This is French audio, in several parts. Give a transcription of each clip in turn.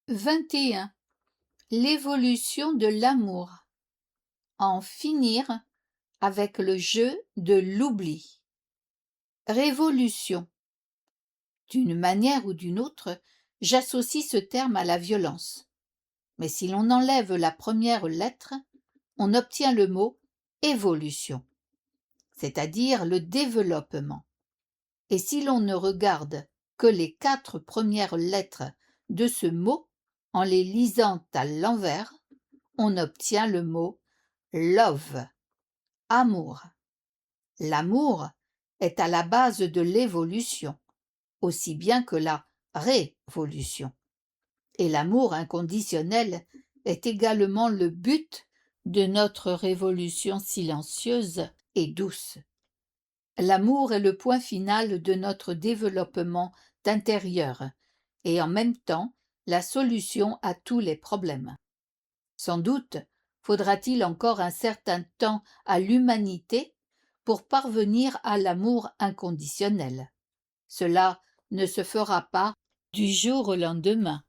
21. L'évolution de l'amour. En finir avec le jeu de l'oubli. Révolution. D'une manière ou d'une autre, j'associe ce terme à la violence. Mais si l'on enlève la première lettre, on obtient le mot évolution, c'est-à-dire le développement. Et si l'on ne regarde que les 4 premières lettres de ce mot en les lisant à l'envers, on obtient le mot love, amour. L'amour est à la base de l'évolution, aussi bien que la révolution. Et l'amour inconditionnel est également le but de notre révolution silencieuse et douce. L'amour est le point final de notre développement intérieur et en même temps la solution à tous les problèmes. Sans doute faudra-t-il encore un certain temps à l'humanité pour parvenir à l'amour inconditionnel. Cela ne se fera pas du jour au lendemain,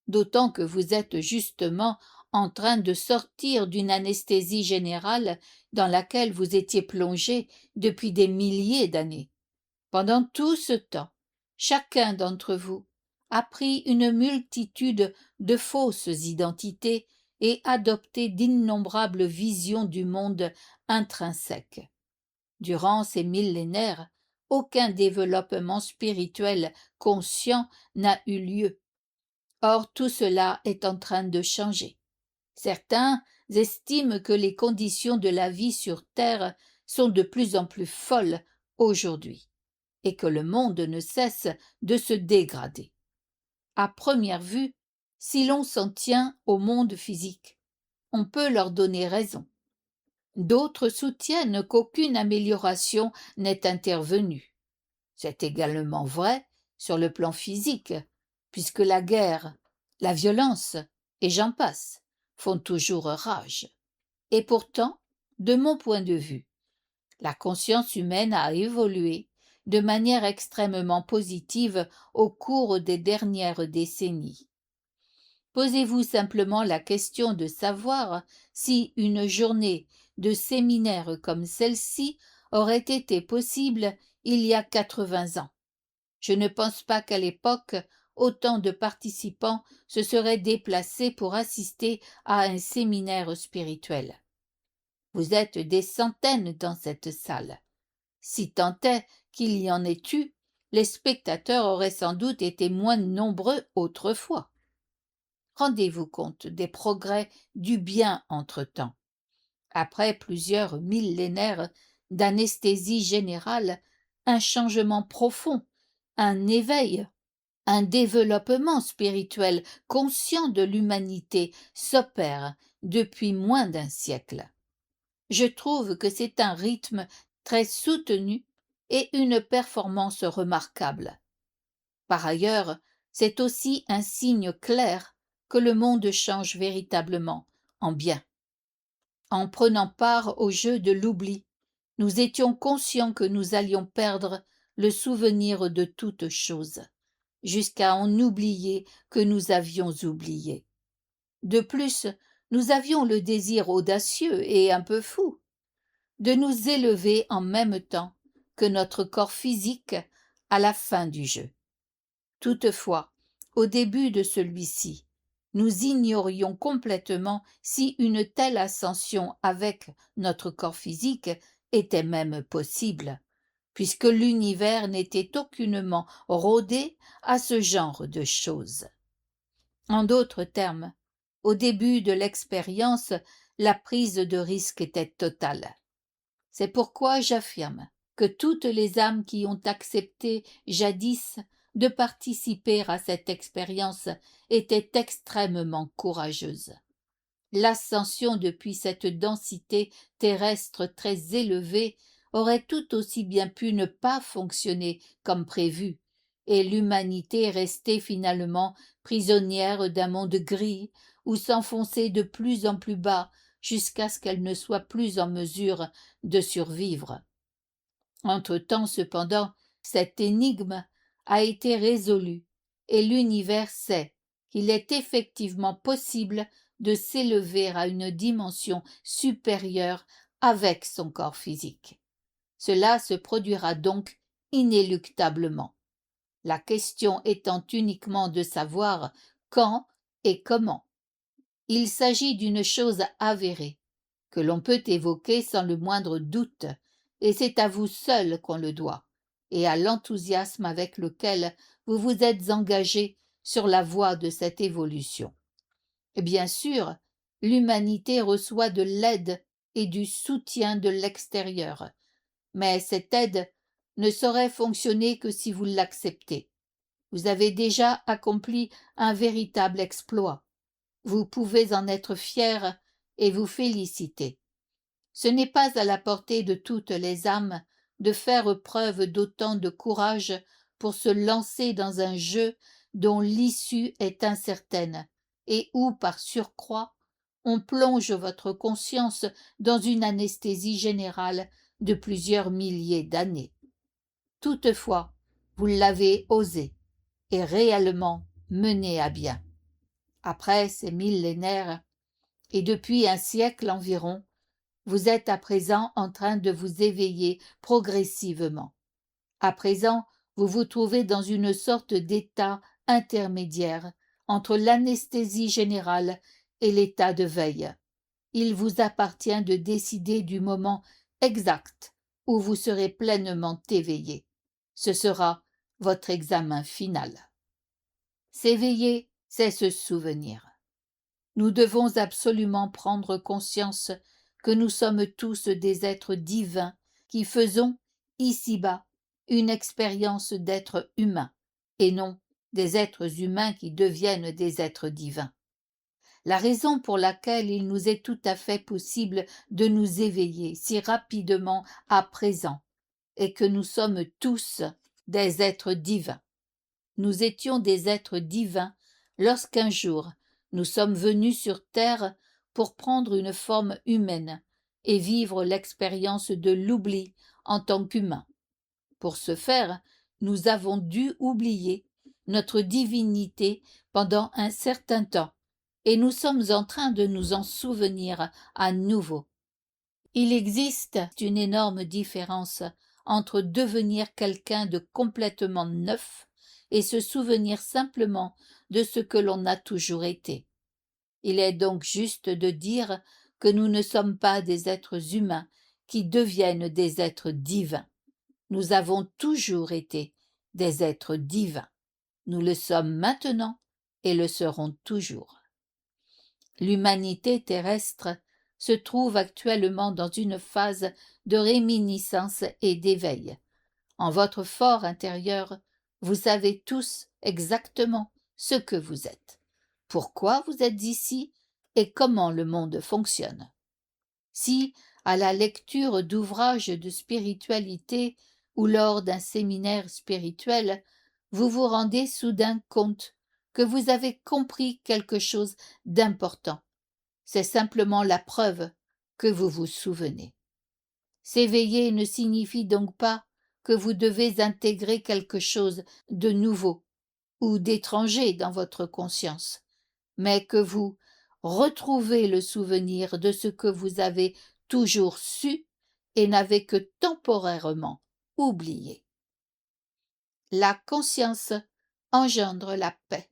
d'autant que vous êtes justement en train de sortir d'une anesthésie générale dans laquelle vous étiez plongé depuis des milliers d'années. Pendant tout ce temps, chacun d'entre vous a pris une multitude de fausses identités et adopté d'innombrables visions du monde intrinsèque. Durant ces millénaires, aucun développement spirituel conscient n'a eu lieu. Or, tout cela est en train de changer. Certains estiment que les conditions de la vie sur Terre sont de plus en plus folles aujourd'hui et que le monde ne cesse de se dégrader. À première vue, si l'on s'en tient au monde physique, on peut leur donner raison. D'autres soutiennent qu'aucune amélioration n'est intervenue. C'est également vrai sur le plan physique, puisque la guerre, la violence, et j'en passe, font toujours rage. Et pourtant, de mon point de vue, la conscience humaine a évolué de manière extrêmement positive au cours des dernières décennies. Posez-vous simplement la question de savoir si une journée de séminaire comme celle-ci aurait été possible il y a 80 ans. Je ne pense pas qu'à l'époque, autant de participants se seraient déplacés pour assister à un séminaire spirituel. Vous êtes des centaines dans cette salle. Si tant est qu'il y en ait eu, les spectateurs auraient sans doute été moins nombreux autrefois. Rendez-vous compte des progrès du bien entre-temps. Après plusieurs millénaires d'anesthésie générale, un changement profond, un éveil, un développement spirituel conscient de l'humanité s'opère depuis moins d'un siècle. Je trouve que c'est un rythme très soutenu et une performance remarquable. Par ailleurs, c'est aussi un signe clair que le monde change véritablement en bien. En prenant part au jeu de l'oubli, nous étions conscients que nous allions perdre le souvenir de toute chose, jusqu'à en oublier que nous avions oublié. De plus, nous avions le désir audacieux et un peu fou de nous élever en même temps que notre corps physique à la fin du jeu. Toutefois, au début de celui-ci, nous ignorions complètement si une telle ascension avec notre corps physique était même possible, puisque l'univers n'était aucunement rodé à ce genre de choses. En d'autres termes, au début de l'expérience, la prise de risque était totale. C'est pourquoi j'affirme que toutes les âmes qui ont accepté jadis de participer à cette expérience étaient extrêmement courageuses. L'ascension depuis cette densité terrestre très élevée aurait tout aussi bien pu ne pas fonctionner comme prévu, et l'humanité rester finalement prisonnière d'un monde gris ou s'enfoncer de plus en plus bas jusqu'à ce qu'elle ne soit plus en mesure de survivre. Entre-temps, cependant, cette énigme a été résolue, et l'univers sait il est effectivement possible de s'élever à une dimension supérieure avec son corps physique. Cela se produira donc inéluctablement, la question étant uniquement de savoir quand et comment. Il s'agit d'une chose avérée, que l'on peut évoquer sans le moindre doute, et c'est à vous seul qu'on le doit, et à l'enthousiasme avec lequel vous vous êtes engagé sur la voie de cette évolution. Bien sûr, l'humanité reçoit de l'aide et du soutien de l'extérieur, mais cette aide ne saurait fonctionner que si vous l'acceptez. Vous avez déjà accompli un véritable exploit. Vous pouvez en être fier et vous féliciter. Ce n'est pas à la portée de toutes les âmes de faire preuve d'autant de courage pour se lancer dans un jeu dont l'issue est incertaine et où, par surcroît, on plonge votre conscience dans une anesthésie générale de plusieurs milliers d'années. Toutefois, vous l'avez osé et réellement mené à bien. Après ces millénaires, et depuis un siècle environ, vous êtes à présent en train de vous éveiller progressivement. À présent, vous vous trouvez dans une sorte d'état intermédiaire entre l'anesthésie générale et l'état de veille. Il vous appartient de décider du moment exact où vous serez pleinement éveillé. Ce sera votre examen final. S'éveiller, c'est se souvenir. Nous devons absolument prendre conscience que nous sommes tous des êtres divins qui faisons, ici-bas, une expérience d'être humain, et non des êtres humains qui deviennent des êtres divins. La raison pour laquelle il nous est tout à fait possible de nous éveiller si rapidement à présent est que nous sommes tous des êtres divins. Nous étions des êtres divins lorsqu'un jour nous sommes venus sur terre pour prendre une forme humaine et vivre l'expérience de l'oubli en tant qu'humains. Pour ce faire, nous avons dû oublier notre divinité pendant un certain temps, et nous sommes en train de nous en souvenir à nouveau. Il existe une énorme différence entre devenir quelqu'un de complètement neuf et se souvenir simplement de ce que l'on a toujours été. Il est donc juste de dire que nous ne sommes pas des êtres humains qui deviennent des êtres divins. Nous avons toujours été des êtres divins. Nous le sommes maintenant et le serons toujours. L'humanité terrestre se trouve actuellement dans une phase de réminiscence et d'éveil. En votre fort intérieur, vous savez tous exactement ce que vous êtes, pourquoi vous êtes ici et comment le monde fonctionne. Si, à la lecture d'ouvrages de spiritualité ou lors d'un séminaire spirituel, vous vous rendez soudain compte que vous avez compris quelque chose d'important, c'est simplement la preuve que vous vous souvenez. S'éveiller ne signifie donc pas que vous devez intégrer quelque chose de nouveau ou d'étranger dans votre conscience, mais que vous retrouvez le souvenir de ce que vous avez toujours su et n'avez que temporairement oublié. La conscience engendre la paix.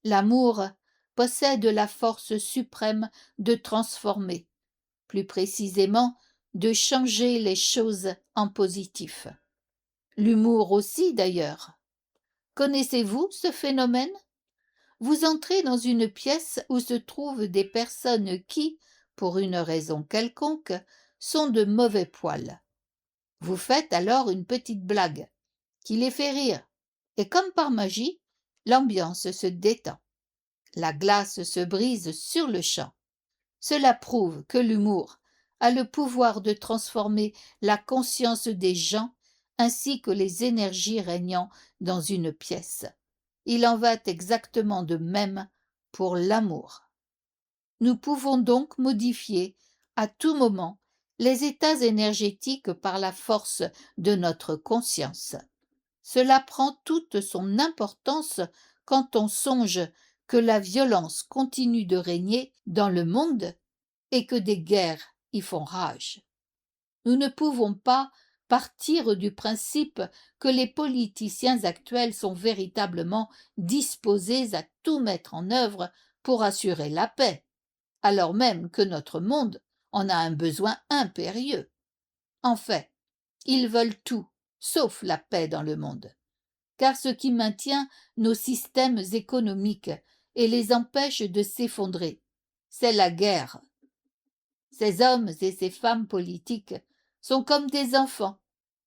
L'amour possède la force suprême de transformer, plus précisément de changer les choses en positif. L'humour aussi, d'ailleurs. Connaissez-vous ce phénomène? Vous entrez dans une pièce où se trouvent des personnes qui, pour une raison quelconque, sont de mauvais poil. Vous faites alors une petite blague, qui les fait rire, et comme par magie, l'ambiance se détend. La glace se brise sur le champ. Cela prouve que l'humour a le pouvoir de transformer la conscience des gens ainsi que les énergies régnant dans une pièce. Il en va exactement de même pour l'amour. Nous pouvons donc modifier à tout moment les états énergétiques par la force de notre conscience. Cela prend toute son importance quand on songe que la violence continue de régner dans le monde et que des guerres y font rage. Nous ne pouvons pas partir du principe que les politiciens actuels sont véritablement disposés à tout mettre en œuvre pour assurer la paix, alors même que notre monde en a un besoin impérieux. En fait, ils veulent tout, sauf la paix dans le monde, car ce qui maintient nos systèmes économiques et les empêche de s'effondrer, c'est la guerre. Ces hommes et ces femmes politiques sont comme des enfants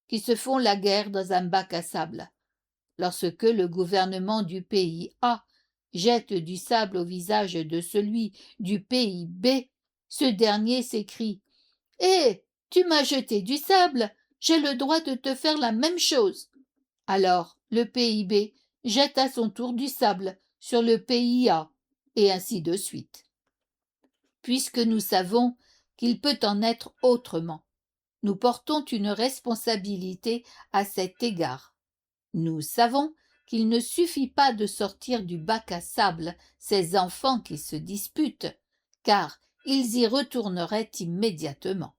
qui se font la guerre dans un bac à sable. Lorsque le gouvernement du pays A jette du sable au visage de celui du pays B, ce dernier s'écrie « Hé, tu m'as jeté du sable, j'ai le droit de te faire la même chose !» Alors le pays B jette à son tour du sable sur le pays A, et ainsi de suite. Puisque nous savons qu'il peut en être autrement, nous portons une responsabilité à cet égard. Nous savons qu'il ne suffit pas de sortir du bac à sable ces enfants qui se disputent, car ils y retourneraient immédiatement.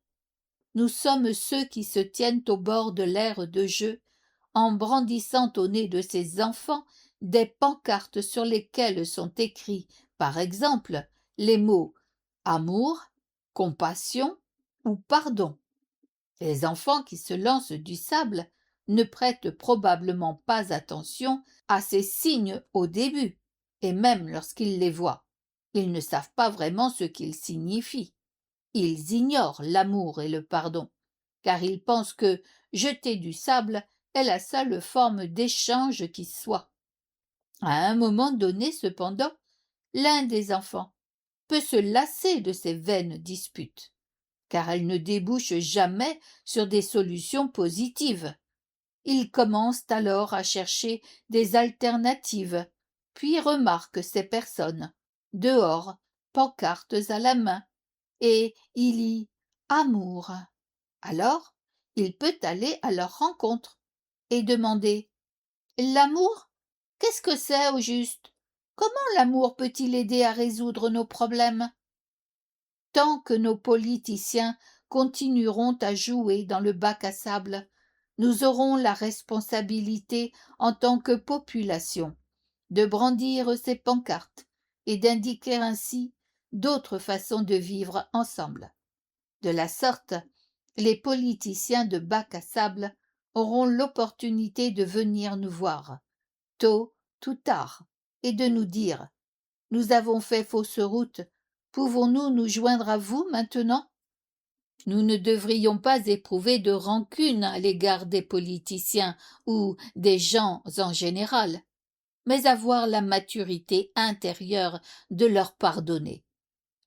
Nous sommes ceux qui se tiennent au bord de l'aire de jeu, en brandissant au nez de ces enfants des pancartes sur lesquelles sont écrits, par exemple, les mots amour, compassion ou pardon. Les enfants qui se lancent du sable ne prêtent probablement pas attention à ces signes au début, et même lorsqu'ils les voient, ils ne savent pas vraiment ce qu'ils signifient. Ils ignorent l'amour et le pardon, car ils pensent que jeter du sable est la seule forme d'échange qui soit. À un moment donné, cependant, l'un des enfants peut se lasser de ces vaines disputes, car elles ne débouchent jamais sur des solutions positives. Il commence alors à chercher des alternatives, puis remarque ces personnes, dehors, pancartes à la main, et il lit « amour ». Alors, il peut aller à leur rencontre et demander « L'amour, qu'est-ce que c'est au juste? Comment l'amour peut-il aider à résoudre nos problèmes ?» Tant que nos politiciens continueront à jouer dans le bac à sable, nous aurons la responsabilité, en tant que population, de brandir ces pancartes et d'indiquer ainsi d'autres façons de vivre ensemble. De la sorte, les politiciens de bac à sable auront l'opportunité de venir nous voir, tôt ou tard, et de nous dire « Nous avons fait fausse route, pouvons-nous nous joindre à vous maintenant ?» Nous ne devrions pas éprouver de rancune à l'égard des politiciens ou des gens en général, mais avoir la maturité intérieure de leur pardonner.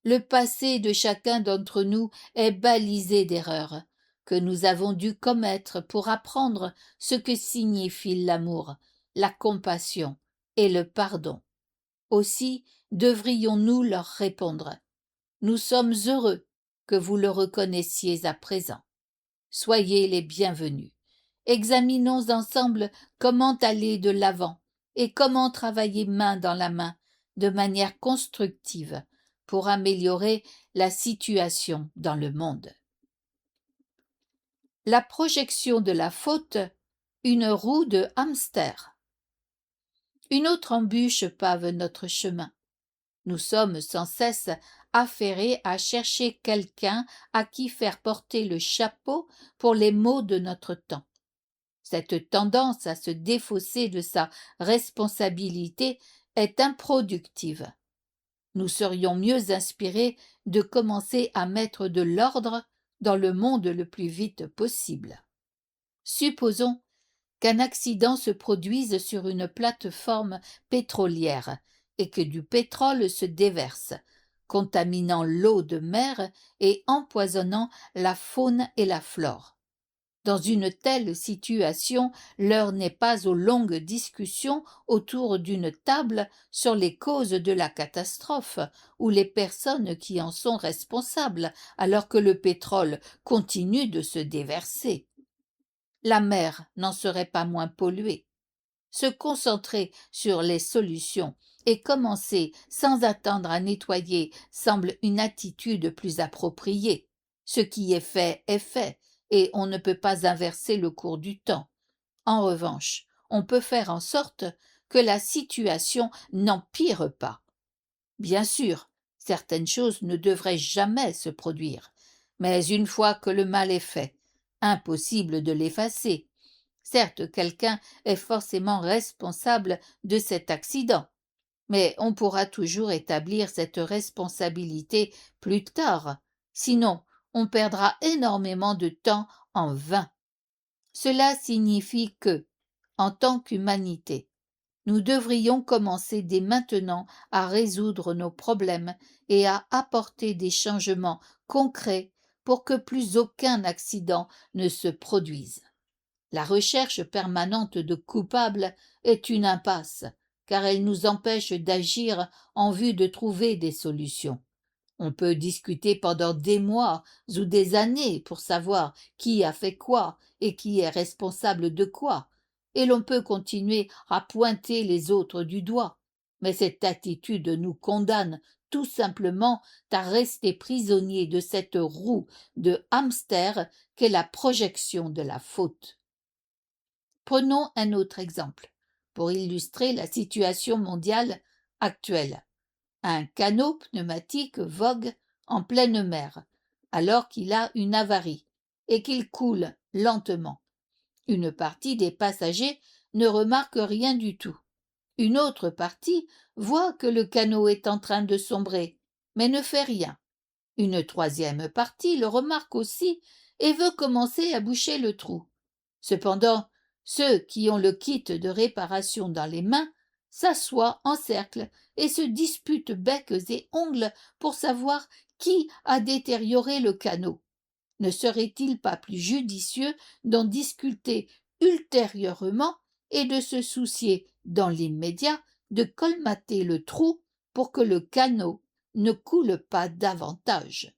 Le passé de chacun d'entre nous est balisé d'erreurs que nous avons dû commettre pour apprendre ce que signifie l'amour, la compassion et le pardon. Aussi devrions-nous leur répondre « Nous sommes heureux que vous le reconnaissiez à présent. Soyez les bienvenus. Examinons ensemble comment aller de l'avant et comment travailler main dans la main, de manière constructive, pour améliorer la situation dans le monde. » La projection de la faute, une roue de hamster. Une autre embûche pave notre chemin. Nous sommes sans cesse affairés à chercher quelqu'un à qui faire porter le chapeau pour les maux de notre temps. Cette tendance à se défausser de sa responsabilité est improductive. Nous serions mieux inspirés de commencer à mettre de l'ordre dans le monde le plus vite possible. Supposons qu'un accident se produise sur une plateforme pétrolière et que du pétrole se déverse, contaminant l'eau de mer et empoisonnant la faune et la flore. Dans une telle situation, l'heure n'est pas aux longues discussions autour d'une table sur les causes de la catastrophe ou les personnes qui en sont responsables alors que le pétrole continue de se déverser. La mer n'en serait pas moins polluée. Se concentrer sur les solutions et commencer sans attendre à nettoyer semble une attitude plus appropriée. Ce qui est fait, et on ne peut pas inverser le cours du temps. En revanche, on peut faire en sorte que la situation n'empire pas. Bien sûr, certaines choses ne devraient jamais se produire, mais une fois que le mal est fait, impossible de l'effacer. Certes, quelqu'un est forcément responsable de cet accident, mais on pourra toujours établir cette responsabilité plus tard, sinon on perdra énormément de temps en vain. Cela signifie que, en tant qu'humanité, nous devrions commencer dès maintenant à résoudre nos problèmes et à apporter des changements concrets pour que plus aucun accident ne se produise. La recherche permanente de coupables est une impasse, car elle nous empêche d'agir en vue de trouver des solutions. On peut discuter pendant des mois ou des années pour savoir qui a fait quoi et qui est responsable de quoi, et l'on peut continuer à pointer les autres du doigt. Mais cette attitude nous condamne tout simplement à rester prisonniers de cette roue de hamster qu'est la projection de la faute. Prenons un autre exemple pour illustrer la situation mondiale actuelle. Un canot pneumatique vogue en pleine mer, alors qu'il a une avarie et qu'il coule lentement. Une partie des passagers ne remarque rien du tout. Une autre partie voit que le canot est en train de sombrer, mais ne fait rien. Une troisième partie le remarque aussi et veut commencer à boucher le trou. Cependant, ceux qui ont le kit de réparation dans les mains s'assoient en cercle et se disputent becs et ongles pour savoir qui a détérioré le canot. Ne serait-il pas plus judicieux d'en discuter ultérieurement et de se soucier, dans l'immédiat, de colmater le trou pour que le canot ne coule pas davantage?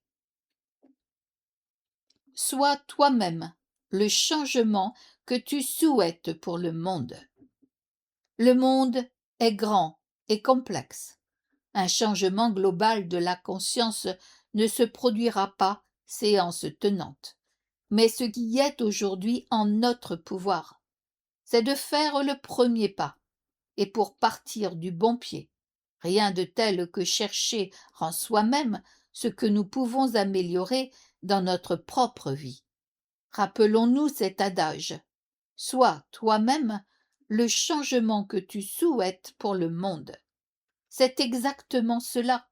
Sois toi-même le changement que tu souhaites pour le monde. Le monde est grand et complexe. Un changement global de la conscience ne se produira pas séance tenante. Mais ce qui est aujourd'hui en notre pouvoir, c'est de faire le premier pas, et pour partir du bon pied. Rien de tel que chercher en soi-même ce que nous pouvons améliorer dans notre propre vie. Rappelons-nous cet adage. Sois toi-même le changement que tu souhaites pour le monde. C'est exactement cela.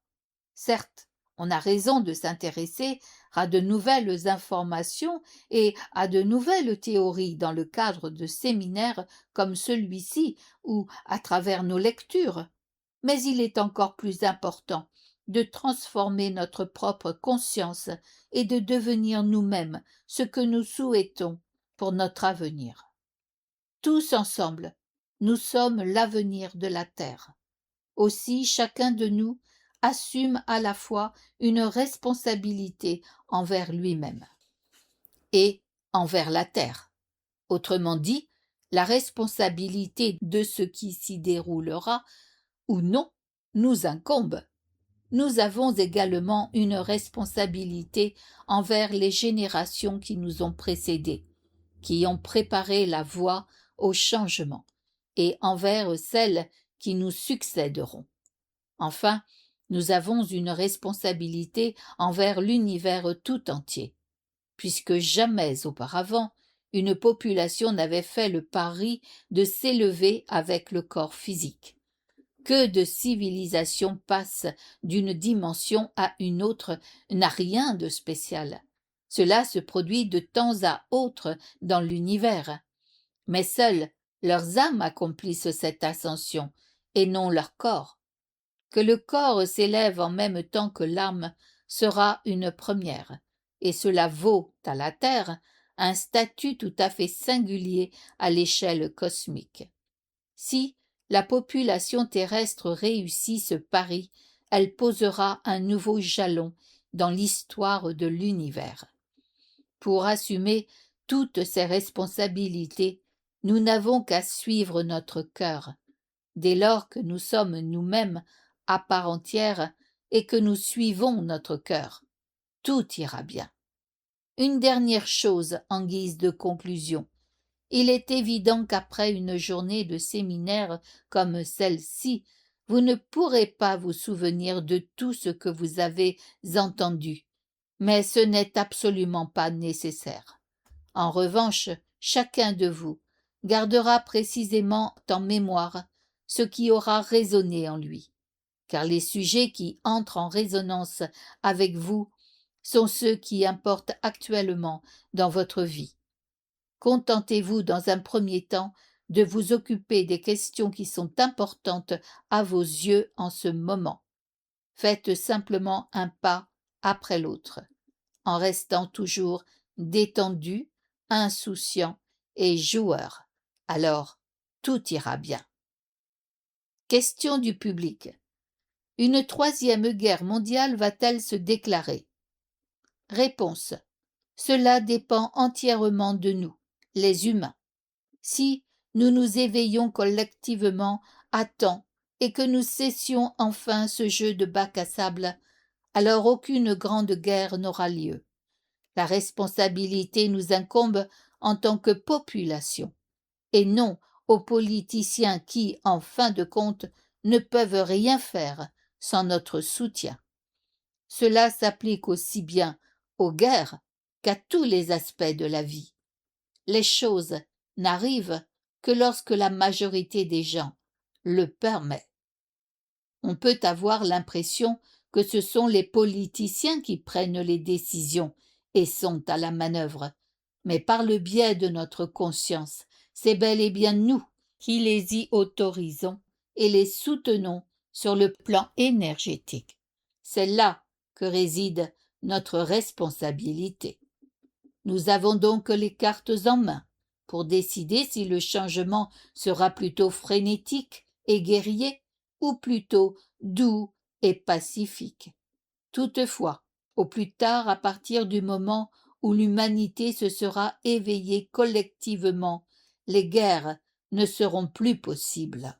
Certes, on a raison de s'intéresser à de nouvelles informations et à de nouvelles théories dans le cadre de séminaires comme celui-ci ou à travers nos lectures, mais il est encore plus important de transformer notre propre conscience et de devenir nous-mêmes ce que nous souhaitons pour notre avenir. Tous ensemble, nous sommes l'avenir de la Terre. Aussi, chacun de nous assume à la fois une responsabilité envers lui-même et envers la Terre. Autrement dit, la responsabilité de ce qui s'y déroulera ou non nous incombe. Nous avons également une responsabilité envers les générations qui nous ont précédés, qui ont préparé la voie au changement, et envers celles qui nous succéderont. Enfin, nous avons une responsabilité envers l'univers tout entier, puisque jamais auparavant une population n'avait fait le pari de s'élever avec le corps physique. Que de civilisations passent d'une dimension à une autre n'a rien de spécial. Cela se produit de temps à autre dans l'univers. Mais seules leurs âmes accomplissent cette ascension, et non leur corps. Que le corps s'élève en même temps que l'âme sera une première, et cela vaut à la Terre un statut tout à fait singulier à l'échelle cosmique. Si la population terrestre réussit ce pari, elle posera un nouveau jalon dans l'histoire de l'univers. Pour assumer toutes ces responsabilités, Nous n'avons qu'à suivre notre cœur. Dès lors que nous sommes nous-mêmes à part entière et que nous suivons notre cœur, tout ira bien. Une dernière chose en guise de conclusion. Il est évident qu'après une journée de séminaire comme celle-ci, vous ne pourrez pas vous souvenir de tout ce que vous avez entendu, mais ce n'est absolument pas nécessaire. En revanche, chacun de vous gardera précisément en mémoire ce qui aura résonné en lui, car les sujets qui entrent en résonance avec vous sont ceux qui importent actuellement dans votre vie. Contentez-vous dans un premier temps de vous occuper des questions qui sont importantes à vos yeux en ce moment. Faites simplement un pas après l'autre, en restant toujours détendu, insouciant et joueur. Alors, tout ira bien. Question du public. Une troisième guerre mondiale va-t-elle se déclarer? Réponse. Cela dépend entièrement de nous, les humains. Si nous nous éveillons collectivement à temps et que nous cessions enfin ce jeu de bac à sable, alors aucune grande guerre n'aura lieu. La responsabilité nous incombe en tant que population, et non aux politiciens qui, en fin de compte, ne peuvent rien faire sans notre soutien. Cela s'applique aussi bien aux guerres qu'à tous les aspects de la vie. Les choses n'arrivent que lorsque la majorité des gens le permet. On peut avoir l'impression que ce sont les politiciens qui prennent les décisions et sont à la manœuvre, mais par le biais de notre conscience, c'est bel et bien nous qui les y autorisons et les soutenons sur le plan énergétique. C'est là que réside notre responsabilité. Nous avons donc les cartes en main pour décider si le changement sera plutôt frénétique et guerrier ou plutôt doux et pacifique. Toutefois, au plus tard à partir du moment où l'humanité se sera éveillée collectivement, les guerres ne seront plus possibles.